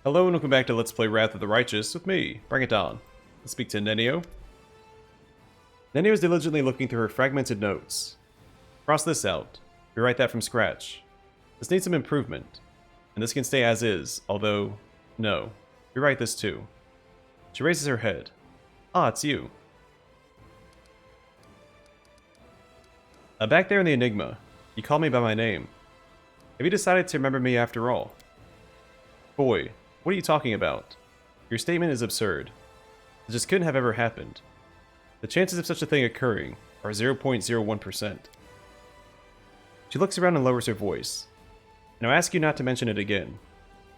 Hello and welcome back to Let's Play Wrath of the Righteous with me, Bring It On. Let's speak to Nenio. Nenio is diligently looking through her fragmented notes. Cross this out. Rewrite that from scratch. This needs some improvement. And this can stay as is, although, no. Rewrite this too. She raises her head. Ah, it's you. Back there in the Enigma, you called me by my name. Have you decided to remember me after all? Boy, what are you talking about? Your statement is absurd. It just couldn't have ever happened. The chances of such a thing occurring are 0.01%. She looks around and lowers her voice. And I ask you not to mention it again.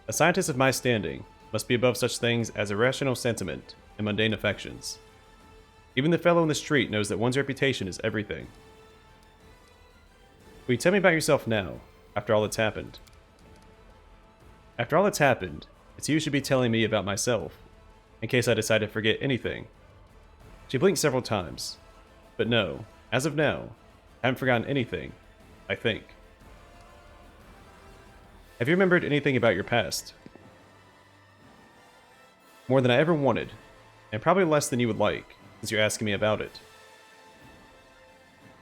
A scientist of my standing must be above such things as irrational sentiment and mundane affections. Even the fellow in the street knows that one's reputation is everything. Will you tell me about yourself now, after all that's happened? After all that's happened, it's you who should be telling me about myself, in case I decide to forget anything. She blinked several times. But no, as of now, I haven't forgotten anything, I think. Have you remembered anything about your past? More than I ever wanted, and probably less than you would like, since you're asking me about it.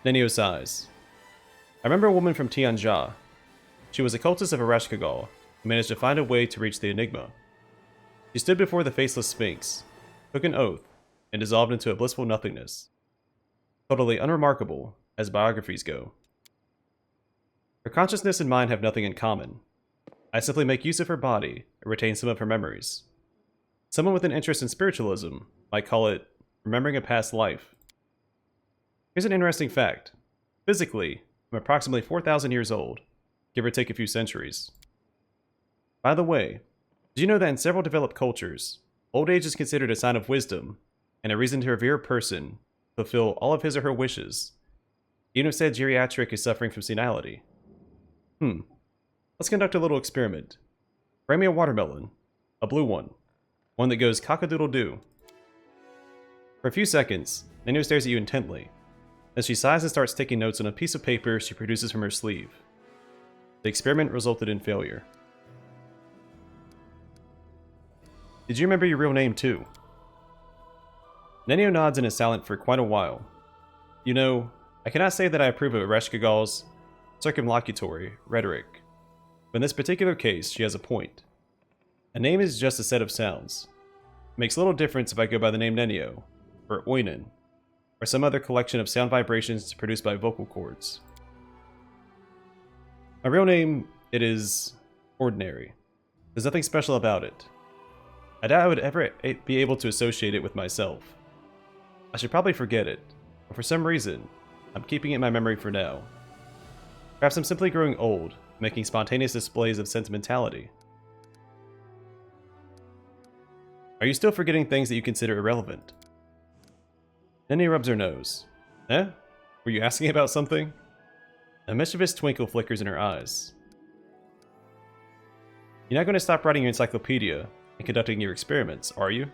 Nenio sighs. I remember a woman from Tianjia. She was a cultist of Ereshkigal, who managed to find a way to reach the Enigma. She stood before the faceless Sphinx, took an oath, and dissolved into a blissful nothingness. Totally unremarkable, as biographies go. Her consciousness and mine have nothing in common. I simply make use of her body and retain some of her memories. Someone with an interest in spiritualism might call it remembering a past life. Here's an interesting fact. Physically, I'm approximately 4,000 years old, give or take a few centuries. By the way, did you know that in several developed cultures, old age is considered a sign of wisdom and a reason to revere a person, fulfill all of his or her wishes, even if said geriatric is suffering from senility? Let's conduct a little experiment. Bring me a watermelon, a blue one that goes cock-a-doodle-doo. For a few seconds, Nenio stares at you intently. Then she sighs and starts taking notes on a piece of paper she produces from her sleeve. The experiment resulted in failure. Did you remember your real name too? Nenio nods and is silent for quite a while. You know, I cannot say that I approve of Ereshkigal's circumlocutory rhetoric, but in this particular case, she has a point. A name is just a set of sounds. It makes little difference if I go by the name Nenio, or Oinen, or some other collection of sound vibrations produced by vocal cords. My real name, it is ordinary. There's nothing special about it. I doubt I would ever be able to associate it with myself. I should probably forget it, but for some reason, I'm keeping it in my memory for now. Perhaps I'm simply growing old, making spontaneous displays of sentimentality. Are you still forgetting things that you consider irrelevant? Nenio rubs her nose. Eh? Were you asking about something? A mischievous twinkle flickers in her eyes. You're not going to stop writing your encyclopedia and conducting your experiments, are you?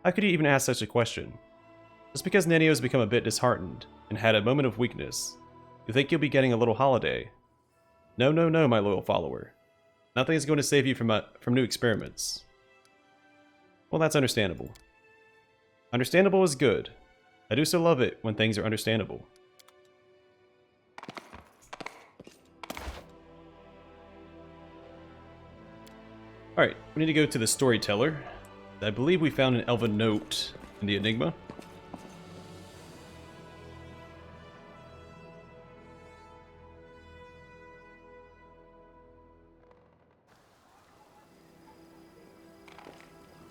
How could you even ask such a question? Just because Nenio has become a bit disheartened and had a moment of weakness, you think you'll be getting a little holiday. No, no, no, my loyal follower. Nothing is going to save you from new experiments. Well, that's understandable. Understandable is good. I do so love it when things are understandable. Alright, we need to go to the Storyteller. I believe we found an elven note in the Enigma.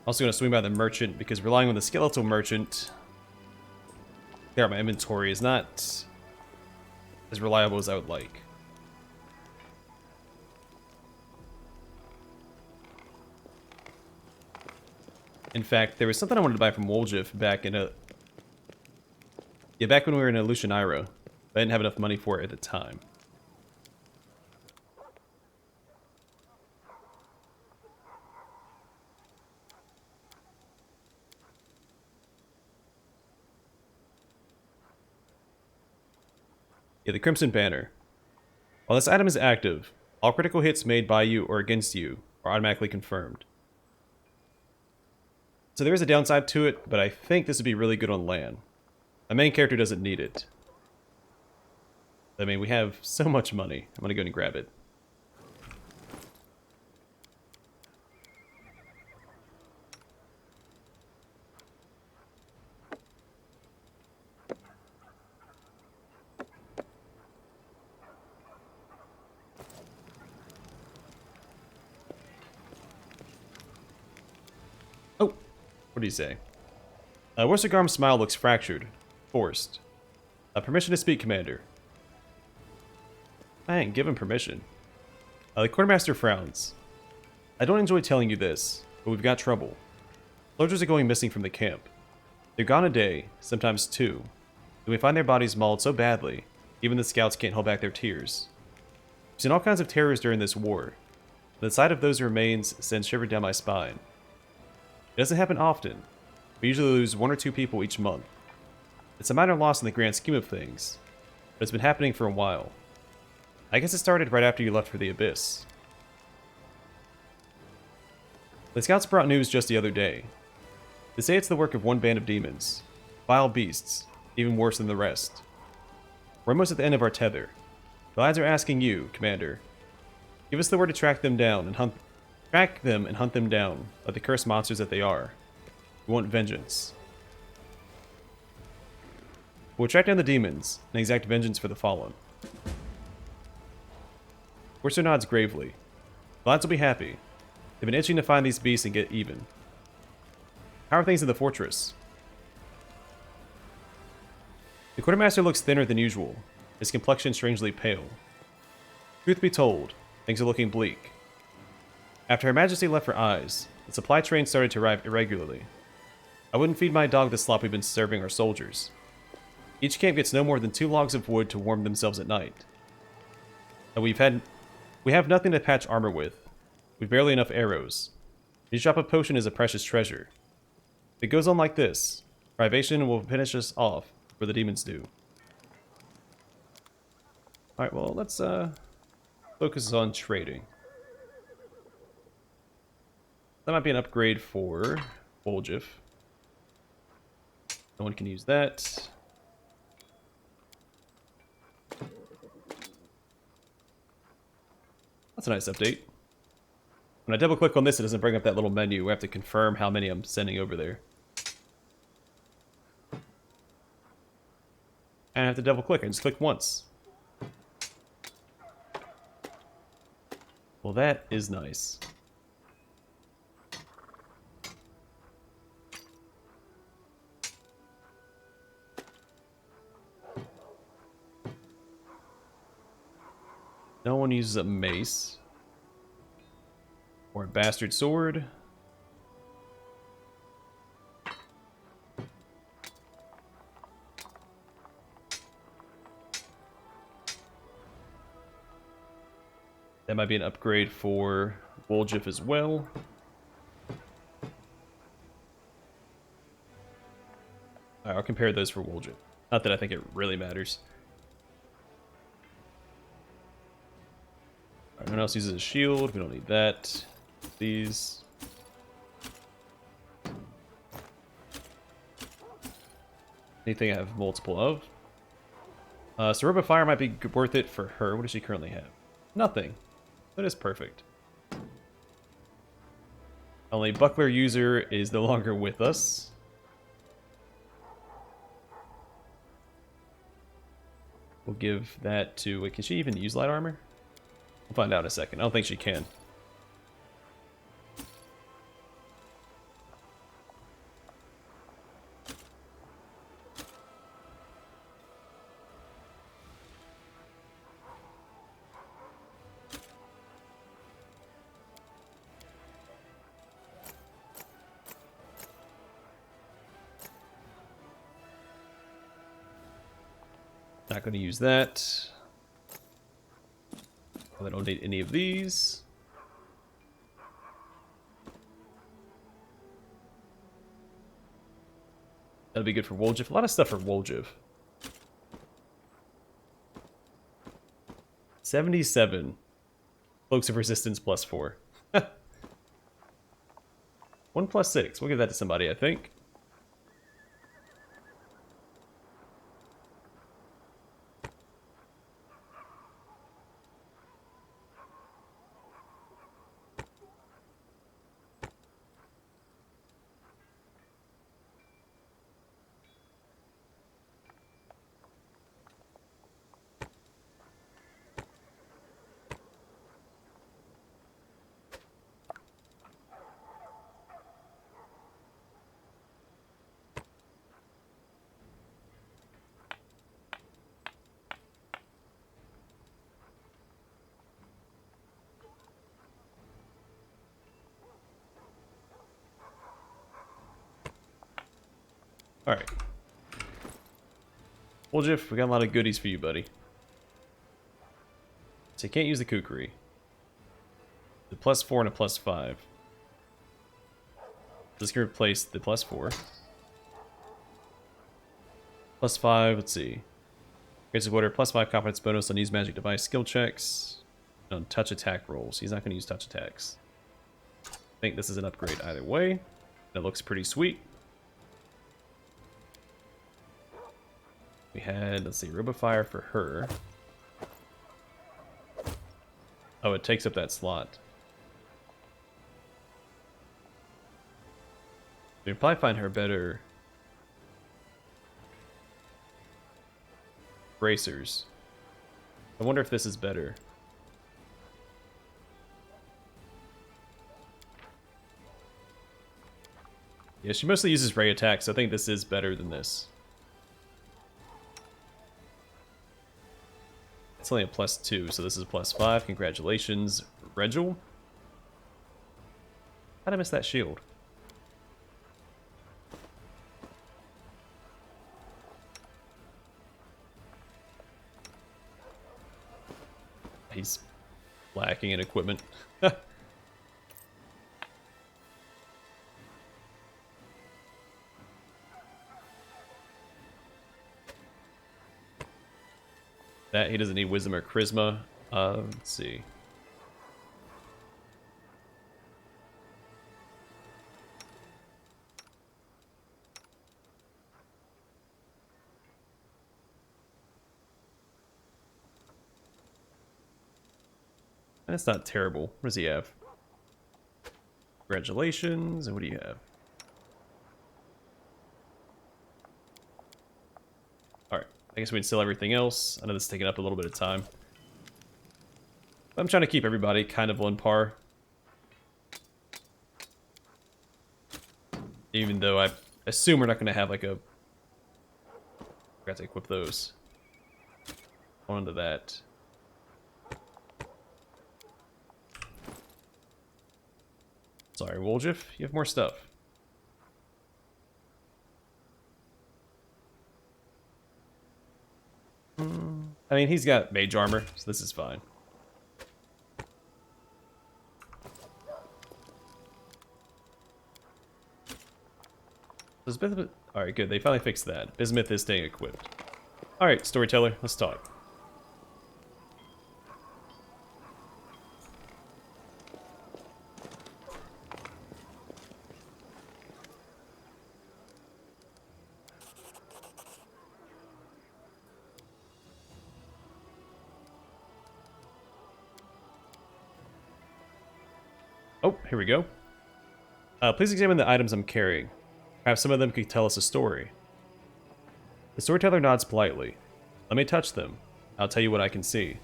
Also going to swing by the merchant because relying on the skeletal merchant clear out my inventory is not as reliable as I would like. In fact, there was something I wanted to buy from Woljif back when we were in Lucianira, but I didn't have enough money for it at the time. Yeah, the Crimson Banner. While this item is active, all critical hits made by you or against you or automatically confirmed. So there is a downside to it, but I think this would be really good on land. My main character doesn't need it. I mean, we have so much money. I'm going to go and grab it. Oh, what do you say? Worcestergarm's smile looks fractured, forced. Permission to speak, Commander. I ain't given permission. The quartermaster frowns. I don't enjoy telling you this, but we've got trouble. Soldiers are going missing from the camp. They're gone a day, sometimes two. And we find their bodies mauled so badly, even the scouts can't hold back their tears. We've seen all kinds of terrors during this war. The sight of those remains sends shivers down my spine. It doesn't happen often. We usually lose 1 or 2 people each month. It's a minor loss in the grand scheme of things, but it's been happening for a while. I guess it started right after you left for the Abyss. The scouts brought news just the other day. They say it's the work of one band of demons. Vile beasts, even worse than the rest. We're almost at the end of our tether. The lads are asking you, Commander. Give us the word to track them and hunt them down, like the cursed monsters that they are. We want vengeance. We'll track down the demons and exact vengeance for the fallen. Worcester nods gravely. The lads will be happy. They've been itching to find these beasts and get even. How are things in the fortress? The quartermaster looks thinner than usual, his complexion strangely pale. Truth be told, things are looking bleak. After Her Majesty left for Eyes, the supply train started to arrive irregularly. I wouldn't feed my dog the slop we've been serving our soldiers. Each camp gets no more than 2 logs of wood to warm themselves at night. And we have nothing to patch armor with. We've barely enough arrows. Each drop of potion is a precious treasure. If it goes on like this, privation will finish us off before the demons do. Alright, well, let's focus on trading. That might be an upgrade for Woljif. No one can use that. That's a nice update. When I double click on this, it doesn't bring up that little menu. We have to confirm how many I'm sending over there. And I have to double click. I just click once. Well, that is nice. No one uses a mace. Or a bastard sword. That might be an upgrade for Woljif as well. Alright, I'll compare those for Woljif. Not that I think it really matters. Alright, no one else uses a shield. We don't need that. These. Anything I have multiple of. Cerebral Fire might be worth it for her. What does she currently have? Nothing. That is perfect. Only Buckler user is no longer with us. We'll give that to... Wait, can she even use light armor? We'll find out in a second. I don't think she can. Not going to use that. I don't need any of these. That'll be good for Woljif. A lot of stuff for Woljif. 77. Cloaks of Resistance +4. 1+6. We'll give that to somebody, I think. Alright. Well, Jiff, we got a lot of goodies for you, buddy. So you can't use the kukri. The +4 and a +5. This can replace the +4. +5, let's see. Grants of order, +5 confidence bonus on use magic device skill checks. And on touch attack rolls. He's not going to use touch attacks. I think this is an upgrade either way. That looks pretty sweet. We had, let's see, Rubifire for her. Oh, it takes up that slot. We'd probably find her better bracers. I wonder if this is better. Yeah, she mostly uses ray attacks, so I think this is better than this. It's only a +2, so this is a +5. Congratulations, Regil. How'd I miss that shield? He's lacking in equipment. That he doesn't need wisdom or charisma. Let's see. That's not terrible. What does he have? Congratulations. And what do you have? Alright. I guess we can sell everything else. I know this is taking up a little bit of time. But I'm trying to keep everybody kind of on par. Even though I assume we're not going to have like a... Forgot to equip those. On to that. Sorry, Woljif, you have more stuff. I mean, he's got mage armor, so this is fine. Alright, good. They finally fixed that. Bismuth is staying equipped. Alright, Storyteller, let's talk. Oh, here we go. Please examine the items I'm carrying. Perhaps some of them could tell us a story. The Storyteller nods politely. Let me touch them. I'll tell you what I can see.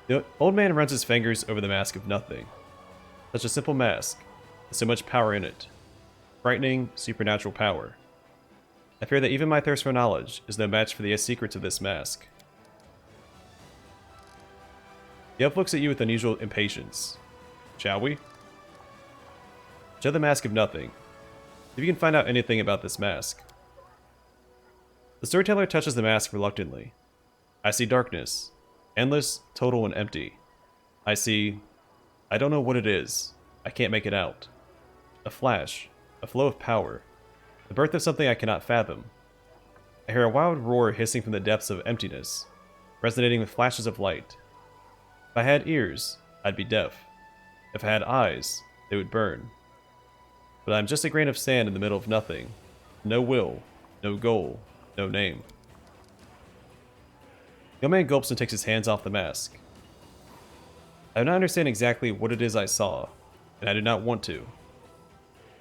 The old man runs his fingers over the mask of nothing. Such a simple mask, with so much power in it. Frightening, supernatural power. I fear that even my thirst for knowledge is no match for the secrets of this mask. The elf looks at you with unusual impatience. Shall we? Show the mask of nothing. If you can find out anything about this mask. The Storyteller touches the mask reluctantly. I see darkness. Endless, total, and empty. I see... I don't know what it is. I can't make it out. A flash. A flow of power. The birth of something I cannot fathom. I hear a wild roar hissing from the depths of emptiness, resonating with flashes of light. If I had ears, I'd be deaf. If I had eyes, they would burn. But I'm just a grain of sand in the middle of nothing. No will, no goal, no name. The young man gulps and takes his hands off the mask. I do not understand exactly what it is I saw, and I do not want to.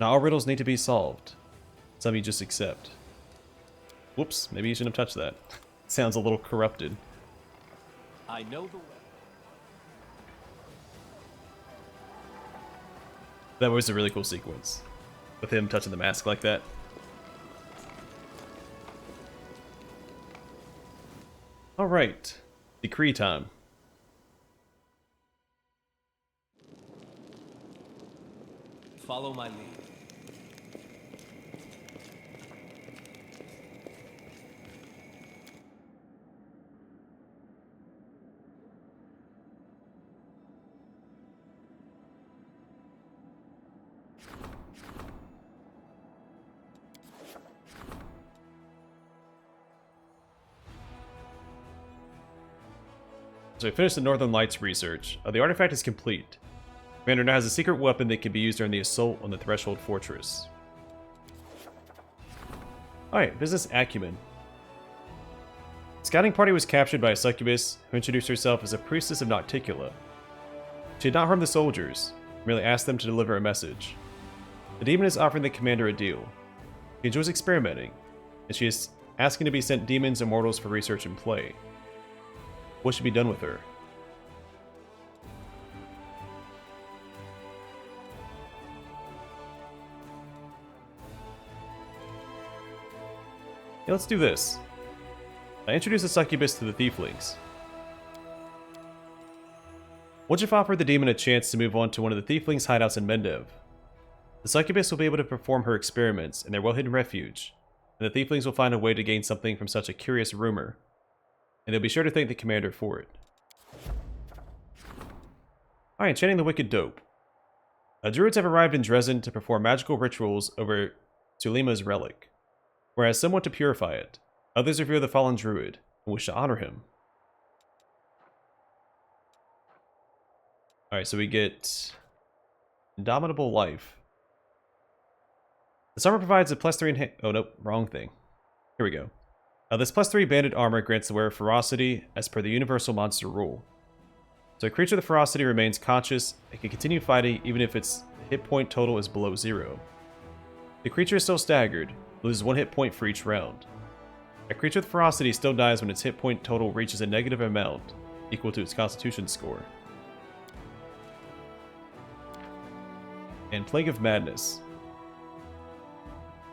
Not all riddles need to be solved. Some you just accept. Whoops, maybe you shouldn't have touched that. Sounds a little corrupted. I know the way. That was a really cool sequence. With him touching the mask like that. Alright. Decree time. Follow my lead. So we finished the Northern Lights research. The artifact is complete. Commander now has a secret weapon that can be used during the assault on the Threshold Fortress. Alright, business acumen. The scouting party was captured by a succubus who introduced herself as a priestess of Nocticula. She did not harm the soldiers, merely asked them to deliver a message. The demon is offering the commander a deal. He enjoys experimenting, and she is asking to be sent demons and mortals for research and play. What should be done with her? Yeah, let's do this. I introduce the succubus to the thieflings. Once you've offered the demon a chance to move on to one of the thieflings' hideouts in Mendev, the succubus will be able to perform her experiments in their well-hidden refuge, and the thieflings will find a way to gain something from such a curious rumor, and they'll be sure to thank the commander for it. Alright, enchanting the Wicked Dope. Druids have arrived in Dresden to perform magical rituals over Sulima's relic. Whereas some want to purify it, others revere the fallen druid and wish to honor him. Alright, so we get Indomitable Life. This armor provides a +3 oh nope, wrong thing. Here we go. This +3 banded armor grants the wearer ferocity as per the universal monster rule. So a creature with ferocity remains conscious and can continue fighting even if its hit point total is below 0. The creature is still staggered, loses 1 hit point for each round. A creature with ferocity still dies when its hit point total reaches a negative amount, equal to its constitution score. And Plague of Madness.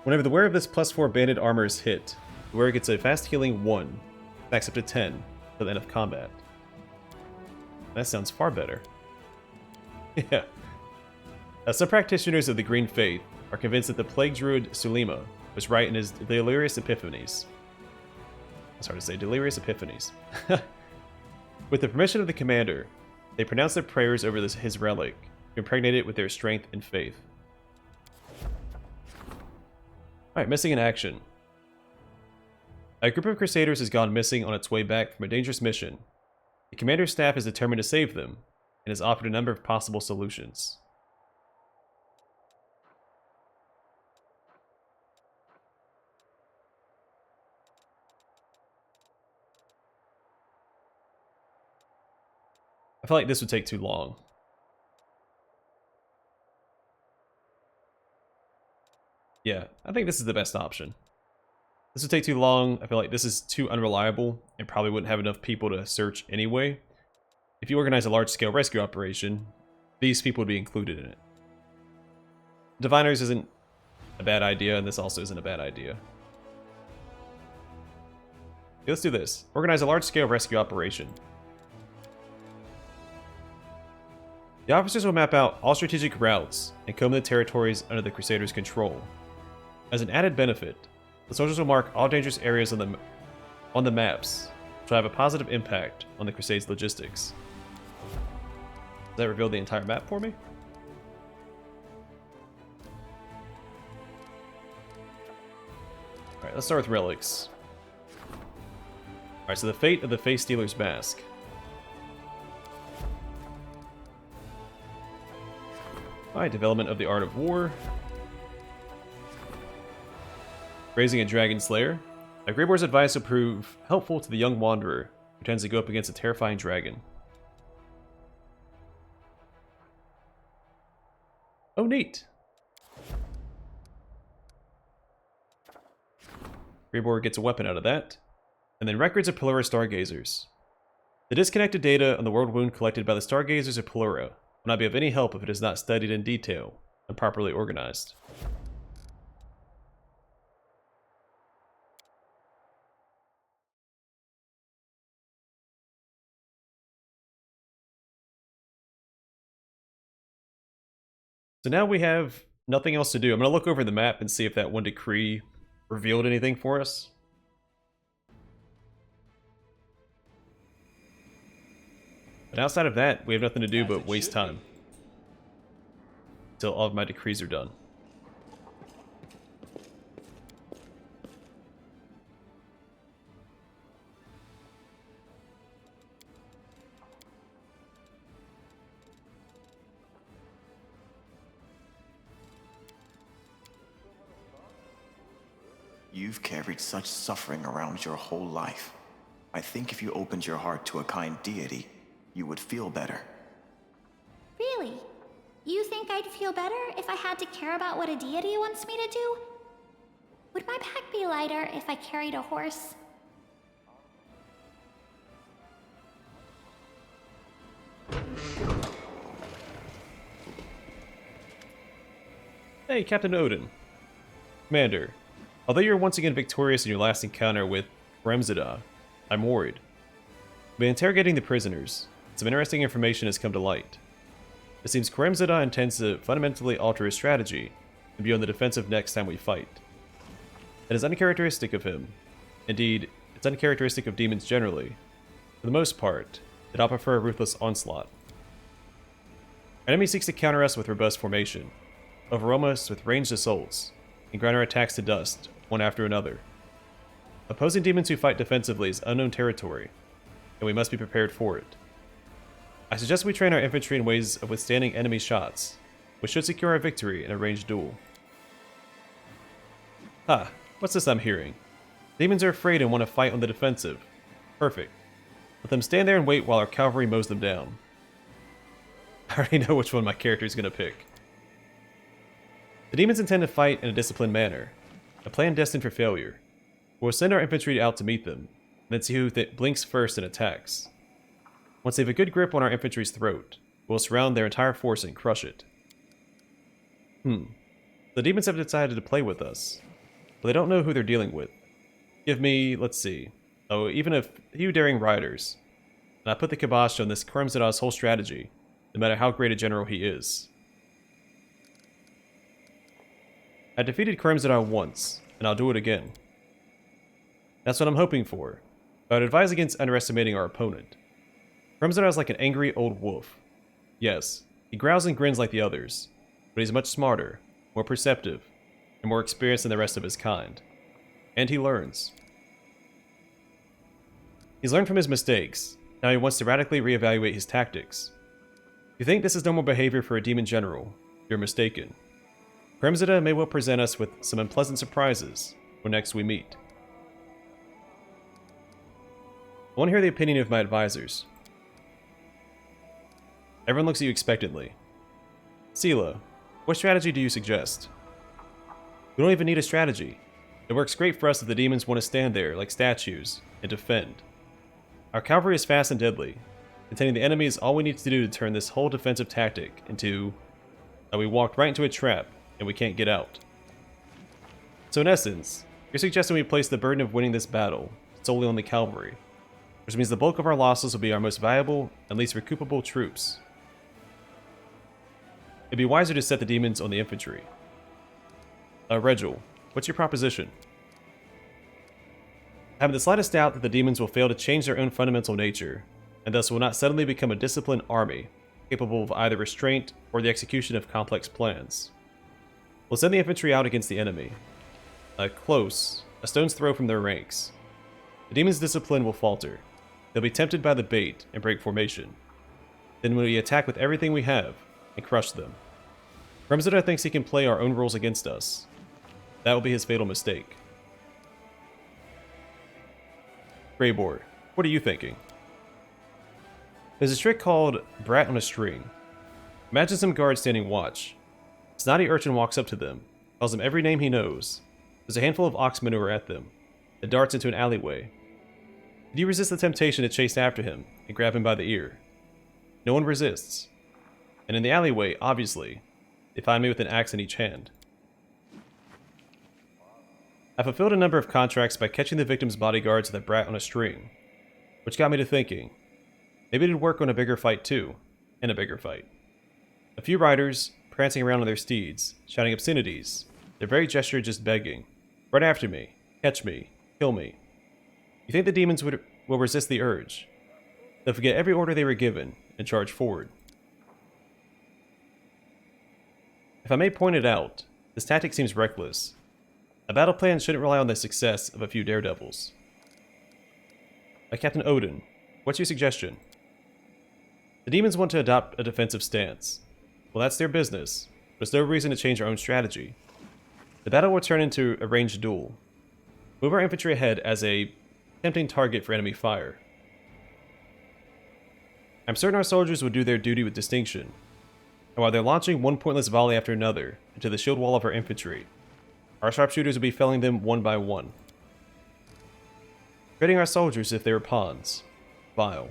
Whenever the wearer of this +4 banded armor is hit, the wearer gets a fast healing 1, stacks up to 10, till the end of combat. That sounds far better. Yeah. Some practitioners of the Green Faith are convinced that the Plague Druid Sulima was right in his delirious epiphanies. It's hard to say, delirious epiphanies. With the permission of the commander, they pronounce their prayers over his relic, to impregnate it with their strength and faith. Alright, missing in action. A group of Crusaders has gone missing on its way back from a dangerous mission. The commander's staff is determined to save them, and has offered a number of possible solutions. I feel like this would take too long. Yeah, I think this is the best option. This would take too long. I feel like this is too unreliable and probably wouldn't have enough people to search anyway. If you organize a large-scale rescue operation, these people would be included in it. Diviners isn't a bad idea, and this also isn't a bad idea. Okay, let's do this. Organize a large-scale rescue operation. The officers will map out all strategic routes and comb the territories under the Crusaders' control. As an added benefit, the soldiers will mark all dangerous areas on the maps, which will have a positive impact on the Crusade's logistics. Does that reveal the entire map for me? Alright, let's start with relics. Alright, so the fate of the Face Stealer's Mask. Alright, development of the art of war. Raising a dragon slayer. Greyboar's advice will prove helpful to the young wanderer who tends to go up against a terrifying dragon. Oh, neat. Greyboard gets a weapon out of that. And then records of Pelura stargazers. The disconnected data on the world wound collected by the stargazers of Pelura will not be of any help if it is not studied in detail and properly organized. So now we have nothing else to do. I'm going to look over the map and see if that one decree revealed anything for us. But outside of that, we have nothing to do but waste time until all of my decrees are done. You've carried such suffering around your whole life. I think if you opened your heart to a kind deity, you would feel better. Really? You think I'd feel better if I had to care about what a deity wants me to do? Would my pack be lighter if I carried a horse? Hey, Captain Odin. Commander, although you're once again victorious in your last encounter with Cremzada, I'm worried. By interrogating the prisoners, some interesting information has come to light. It seems Cremzada intends to fundamentally alter his strategy and be on the defensive next time we fight. It is uncharacteristic of him. Indeed, it's uncharacteristic of demons generally. For the most part, they don't prefer a ruthless onslaught. Our enemy seeks to counter us with robust formation, overwhelm us with ranged assaults, and grind our attacks to dust, one after another. Opposing demons who fight defensively is unknown territory, and we must be prepared for it. I suggest we train our infantry in ways of withstanding enemy shots, which should secure our victory in a ranged duel. Ha, what's this I'm hearing? Demons are afraid and want to fight on the defensive. Perfect. Let them stand there and wait while our cavalry mows them down. I already know which one my character is going to pick. The demons intend to fight in a disciplined manner, a plan destined for failure. We'll send our infantry out to meet them, and then see who blinks first and attacks. Once they have a good grip on our infantry's throat, we'll surround their entire force and crush it. The demons have decided to play with us, but they don't know who they're dealing with. Give me, let's see, even a few daring riders, and I put the kibosh on this Cremzada's whole strategy, no matter how great a general he is. I defeated Cremzada once, and I'll do it again. That's what I'm hoping for, but I'd advise against underestimating our opponent. Cremzada is like an angry old wolf. Yes, he growls and grins like the others, but he's much smarter, more perceptive, and more experienced than the rest of his kind. And he learns. He's learned from his mistakes. Now he wants to radically reevaluate his tactics. If you think this is normal behavior for a demon general, you're mistaken. Cremzada may well present us with some unpleasant surprises when next we meet. I want to hear the opinion of my advisors. Everyone looks at you expectantly. Sela, what strategy do you suggest? We don't even need a strategy. It works great for us if the demons want to stand there like statues and defend. Our cavalry is fast and deadly. Containing the enemy is all we need to do to turn this whole defensive tactic into we walked right into a trap and we can't get out. So in essence, you're suggesting we place the burden of winning this battle solely on the cavalry, which means the bulk of our losses will be our most valuable and least recoupable troops. It'd be wiser to set the demons on the infantry. Regil, what's your proposition? I haven't the slightest doubt that the demons will fail to change their own fundamental nature, and thus will not suddenly become a disciplined army, capable of either restraint or the execution of complex plans. We'll send the infantry out against the enemy. Close, a stone's throw from their ranks. The demons' discipline will falter. They'll be tempted by the bait and break formation. Then we attack with everything we have and crush them. Remzada thinks he can play our own rules against us. That will be his fatal mistake. Greyboard, what are you thinking? There's a trick called Brat on a String. Imagine some guards standing watch. A snotty urchin walks up to them, calls them every name he knows. There's a handful of ox manure at them. It darts into an alleyway. Did you resist the temptation to chase after him and grab him by the ear? No one resists. And in the alleyway, obviously, they find me with an axe in each hand. I fulfilled a number of contracts by catching the victim's bodyguards with a brat on a string, which got me to thinking, maybe it'd work on a bigger fight too, and a bigger fight. A few riders, prancing around on their steeds, shouting obscenities, their very gesture just begging, run after me, catch me, kill me. You think the demons will resist the urge? They'll forget every order they were given and charge forward. If I may point it out, this tactic seems reckless. A battle plan shouldn't rely on the success of a few daredevils. Captain Odin, what's your suggestion? The demons want to adopt a defensive stance. Well, that's their business, but there's no reason to change our own strategy. The battle will turn into a ranged duel. Move our infantry ahead as a tempting target for enemy fire. I'm certain our soldiers will do their duty with distinction, and while they're launching one pointless volley after another into the shield wall of our infantry, our sharpshooters will be felling them one by one. Treating our soldiers as if they were pawns. Vile.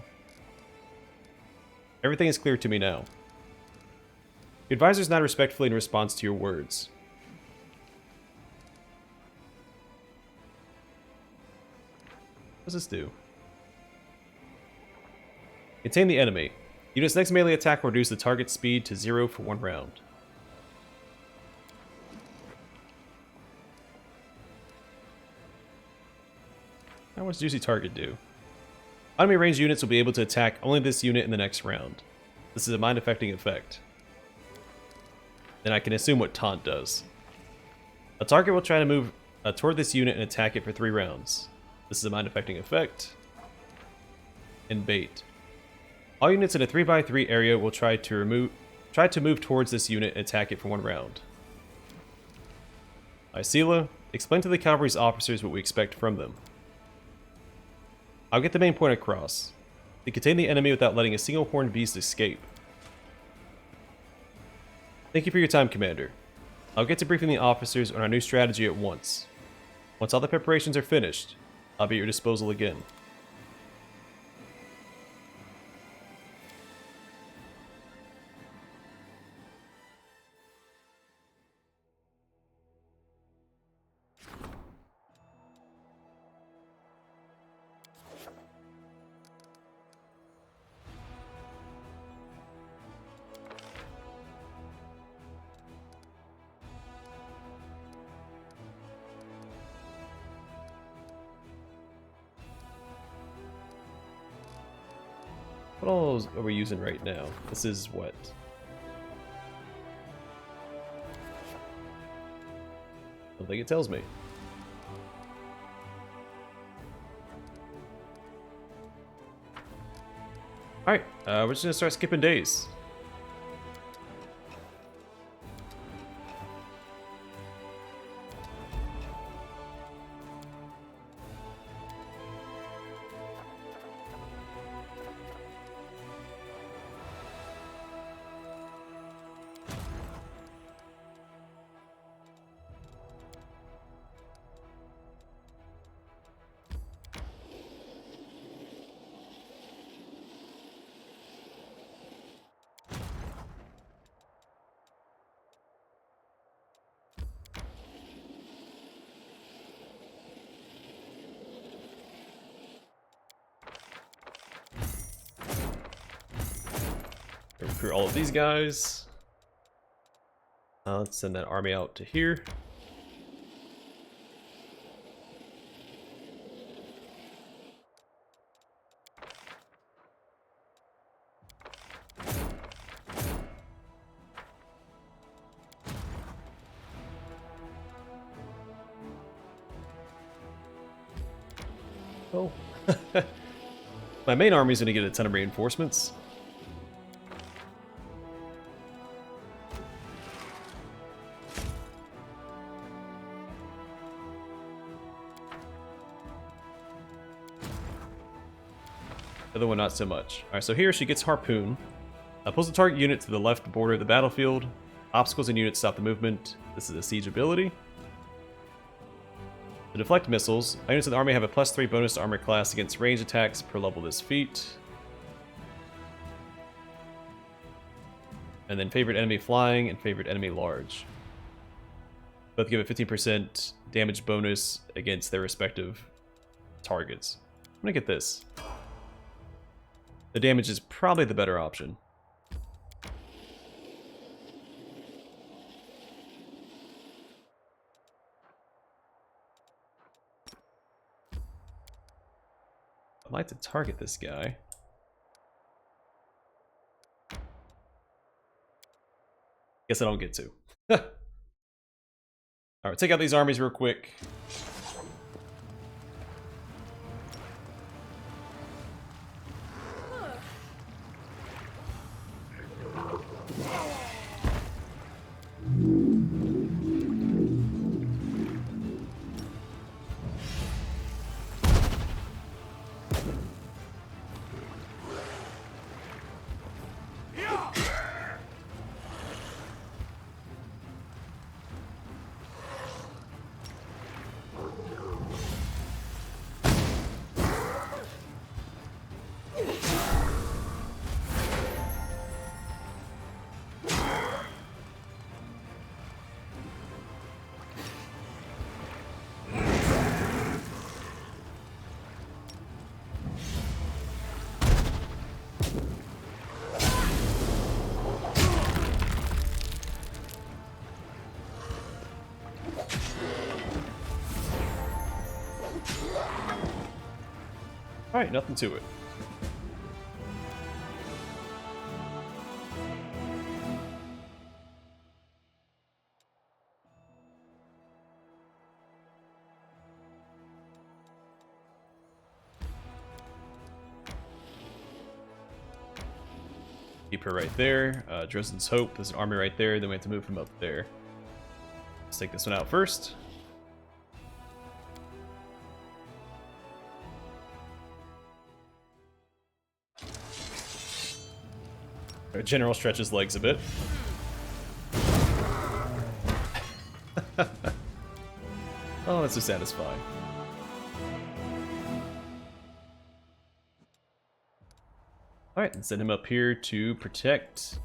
Everything is clear to me now. Your advisor's not respectfully in response to your words. What does this do? Contain the enemy. Unit's next melee attack will reduce the target's speed to 0 for 1 round. Now what's Juicy Target do? Enemy ranged units will be able to attack only this unit in the next round. This is a mind-affecting effect. Then I can assume what Taunt does. A target will try to move toward this unit and attack it for 3 rounds. This is a mind-affecting effect. And Bait. All units in a 3x3 area will try to move towards this unit and attack it for 1 round. Isela, explain to the cavalry's officers what we expect from them. I'll get the main point across. To contain the enemy without letting a single horned beast escape. Thank you for your time, Commander. I'll get to briefing the officers on our new strategy at once. Once all the preparations are finished, I'll be at your disposal again. What all are we using right now? This is what? I don't think it tells me. Alright, we're just gonna start skipping days. Recruit all of these guys. Let's send that army out to here. Oh. My main army's gonna get a ton of reinforcements. The other one not so much. Alright, so here she gets Harpoon. Pulls the target unit to the left border of the battlefield. Obstacles and units stop the movement. This is a siege ability. To deflect missiles, units in the army have a +3 bonus to armor class against range attacks per level of this feat. And then favored enemy flying and favored enemy large. Both give a 15% damage bonus against their respective targets. I'm gonna get this. The damage is probably the better option. I'd like to target this guy. Guess I don't get to. Alright, take out these armies real quick. Alright, nothing to it. Keep her right there. Dresden's Hope, there's an army right there, then we have to move him up there. Let's take this one out first. Our general stretches legs a bit. Oh, that's so satisfying. Alright, and send him up here to protect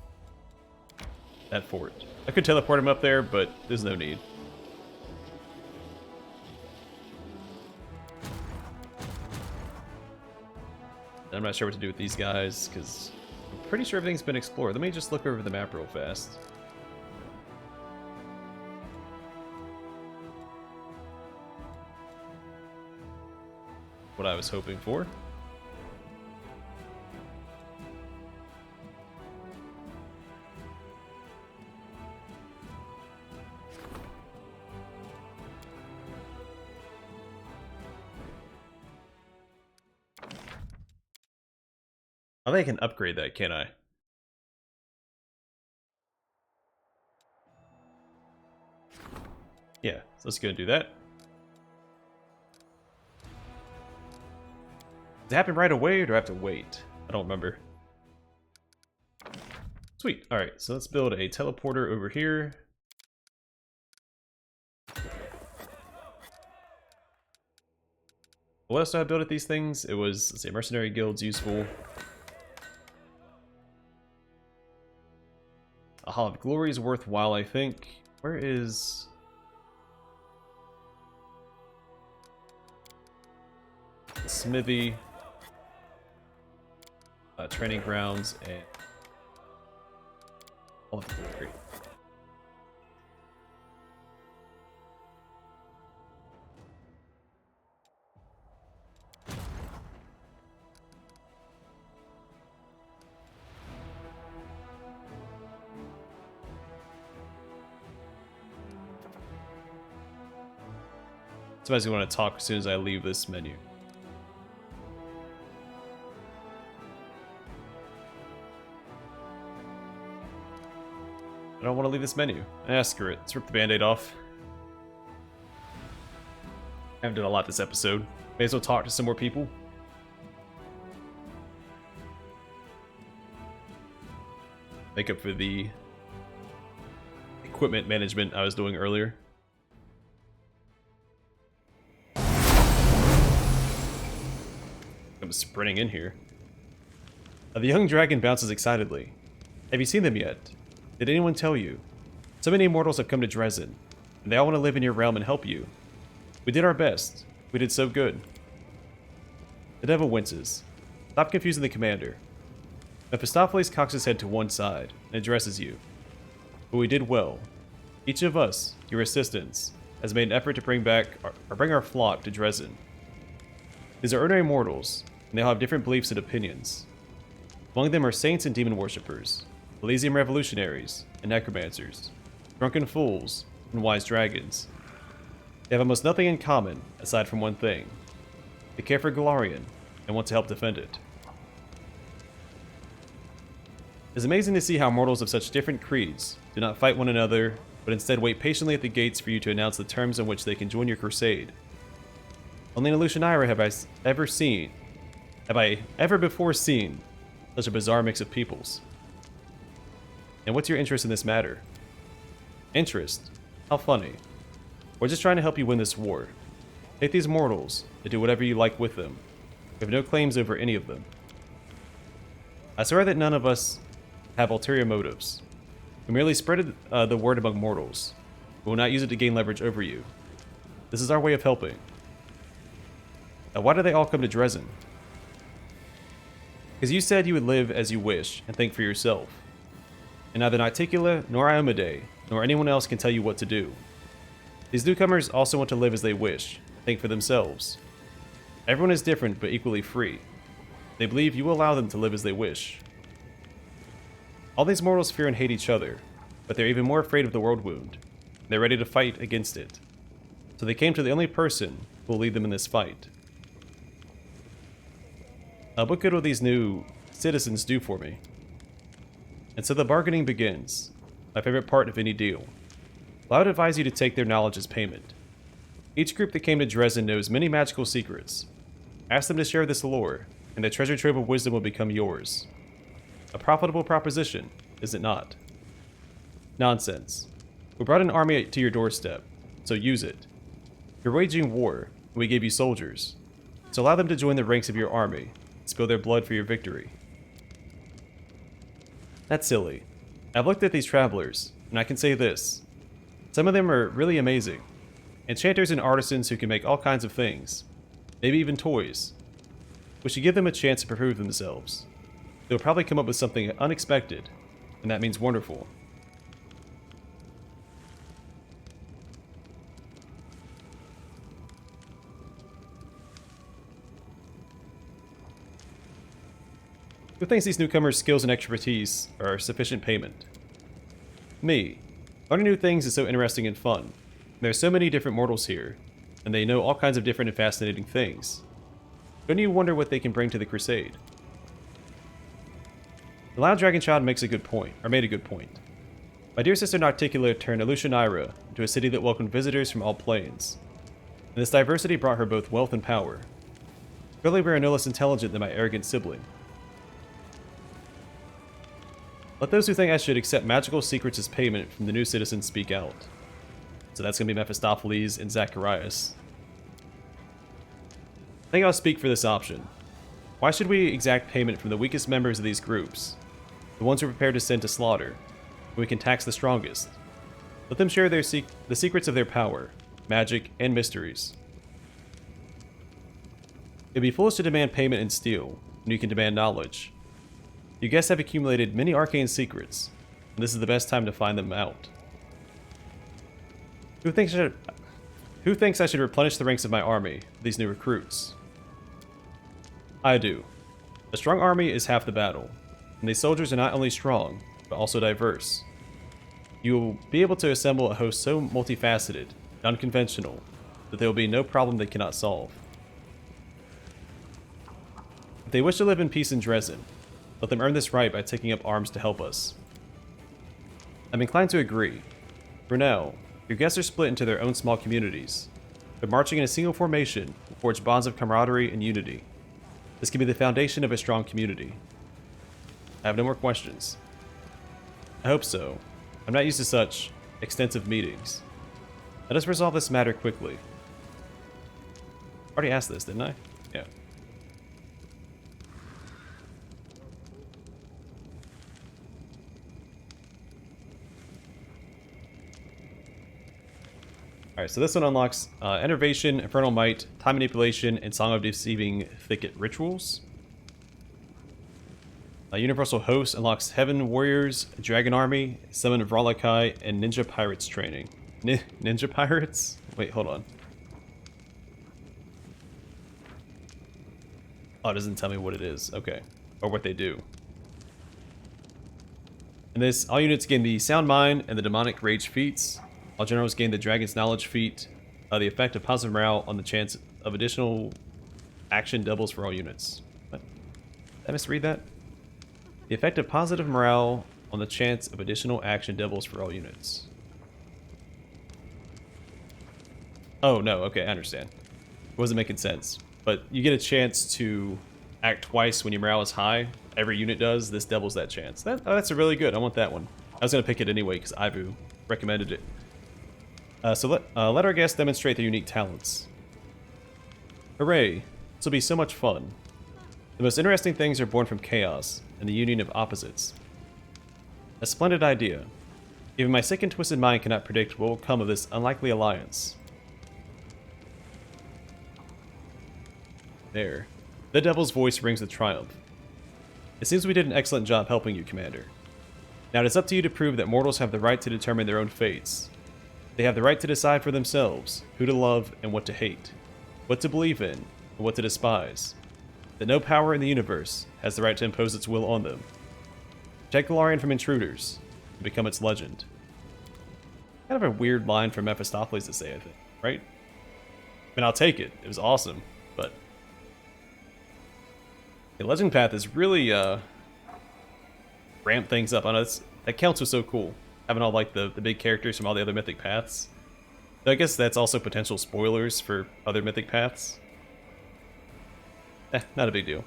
that fort. I could teleport him up there, but there's no need. I'm not sure what to do with these guys, because I'm pretty sure everything's been explored. Let me just look over the map real fast. What I was hoping for. I think I can upgrade that, can't I? Yeah, so let's go and do that. Does it happen right away, or do I have to wait? I don't remember. Sweet. Alright, so let's build a teleporter over here. What else did I build at these things? It was, let's say, mercenary guilds useful. A Hall of Glory is worthwhile, I think. Where is... the smithy, training grounds, and Hall of Glory. Somebody's going to want to talk as soon as I leave this menu. I don't want to leave this menu. Screw it. Let's rip the band-aid off. I haven't done a lot this episode. May as well talk to some more people. make up for the equipment management I was doing earlier. I'm sprinting in here. The young dragon bounces excitedly. Have you seen them yet? Did anyone tell you? So many immortals have come to Dresden, and they all want to live in your realm and help you. We did our best. We did so good. The devil winces. Stop confusing the commander. Mephistopheles cocks his head to one side and addresses you. But we did well. Each of us, your assistants, has made an effort to bring our flock to Dresden. These are ordinary mortals, and they all have different beliefs and opinions. Among them are saints and demon worshippers, Elysium revolutionaries and necromancers, drunken fools and wise dragons. They have almost nothing in common aside from one thing. They care for Galarian and want to help defend it. It's amazing to see how mortals of such different creeds do not fight one another, but instead wait patiently at the gates for you to announce the terms on which they can join your crusade. Only in Lucianira have I ever before seen such a bizarre mix of peoples. And what's your interest in this matter? Interest? How funny. We're just trying to help you win this war. Take these mortals and do whatever you like with them. We have no claims over any of them. I swear that none of us have ulterior motives. We merely spread the word among mortals. We will not use it to gain leverage over you. This is our way of helping. Now, why do they all come to Dresden? Because you said you would live as you wish and think for yourself. And neither Nocticula, nor Iomade, nor anyone else can tell you what to do. These newcomers also want to live as they wish, think for themselves. Everyone is different but equally free. They believe you will allow them to live as they wish. All these mortals fear and hate each other, but they're even more afraid of the world wound. They're ready to fight against it. So they came to the only person who will lead them in this fight. What good will these new citizens do for me? And so the bargaining begins, my favorite part of any deal. Well, I would advise you to take their knowledge as payment. Each group that came to Dresden knows many magical secrets. Ask them to share this lore, and the treasure trove of wisdom will become yours. A profitable proposition, is it not? Nonsense. We brought an army to your doorstep, so use it. You're waging war, and we gave you soldiers. So allow them to join the ranks of your army, and spill their blood for your victory. That's silly. I've looked at these travelers, and I can say this. Some of them are really amazing. Enchanters and artisans who can make all kinds of things. Maybe even toys. We should give them a chance to prove themselves. They'll probably come up with something unexpected, and that means wonderful. Who thinks these newcomers' skills and expertise are sufficient payment? Me. Learning new things is so interesting and fun. There are so many different mortals here, and they know all kinds of different and fascinating things. Don't you wonder what they can bring to the Crusade? The Loud Dragon Child made a good point. My dear sister Nocticula turned Lucianira into a city that welcomed visitors from all planes. And this diversity brought her both wealth and power. Clearly we are no less intelligent than my arrogant sibling. Let those who think I should accept magical secrets as payment from the new citizens speak out. So that's going to be Mephistopheles and Zacharias. I think I'll speak for this option. Why should we exact payment from the weakest members of these groups? The ones we're prepared to send to slaughter, when we can tax the strongest. Let them share the secrets of their power, magic, and mysteries. It'd be foolish to demand payment in steel, when you can demand knowledge. You guests have accumulated many arcane secrets, and this is the best time to find them out. Who thinks I should replenish the ranks of my army with these new recruits? I do. A strong army is half the battle, and these soldiers are not only strong, but also diverse. You will be able to assemble a host so multifaceted and unconventional that there will be no problem they cannot solve. If they wish to live in peace in Dresden, let them earn this right by taking up arms to help us. I'm inclined to agree. For now, your guests are split into their own small communities, but marching in a single formation will forge bonds of camaraderie and unity. This can be the foundation of a strong community. I have no more questions. I hope so. I'm not used to such extensive meetings. Let us resolve this matter quickly. Already asked this, didn't I? Yeah. Alright, so this one unlocks Enervation, Infernal Might, Time Manipulation, and Song of Deceiving Thicket Rituals. Universal Host unlocks Heaven Warriors, Dragon Army, Summon Vralakai, and Ninja Pirates training. Ninja Pirates? Wait, hold on. Oh, it doesn't tell me what it is. Okay. Or what they do. In this, all units gain the Sound Mind and the Demonic Rage feats. All generals gain the Dragon's Knowledge feat. The effect of positive morale on the chance of additional action doubles for all units. What? Did I misread that? The effect of positive morale on the chance of additional action doubles for all units. Oh, no. Okay, I understand. It wasn't making sense. But you get a chance to act twice when your morale is high. Every unit does. This doubles that chance. That's a really good. I want that one. I was going to pick it anyway because Ivu recommended it. So let our guests demonstrate their unique talents. Hooray! This will be so much fun. The most interesting things are born from chaos and the union of opposites. A splendid idea. Even my sick and twisted mind cannot predict what will come of this unlikely alliance. There. The Devil's voice rings with triumph. It seems we did an excellent job helping you, Commander. Now it is up to you to prove that mortals have the right to determine their own fates. They have the right to decide for themselves who to love and what to hate, what to believe in and what to despise. That no power in the universe has the right to impose its will on them. Protect Golarion from intruders and become its legend. Kind of a weird line for Mephistopheles to say, I think, right? I mean, I'll take it. It was awesome, but the Legend Path is really ramp things up. I know that counts was so cool. Having all like the big characters from all the other Mythic Paths. So I guess that's also potential spoilers for other Mythic Paths. Not a big deal.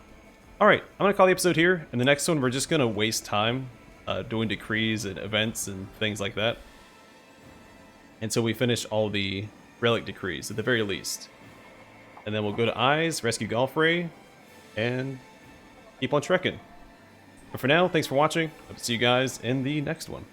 Alright, I'm going to call the episode here. In the next one, we're just going to waste time doing decrees and events and things like that. Until we finish all the relic decrees, at the very least. And then we'll go to Eyes, rescue Galfrey, and keep on trekking. But for now, thanks for watching. Hope to see you guys in the next one.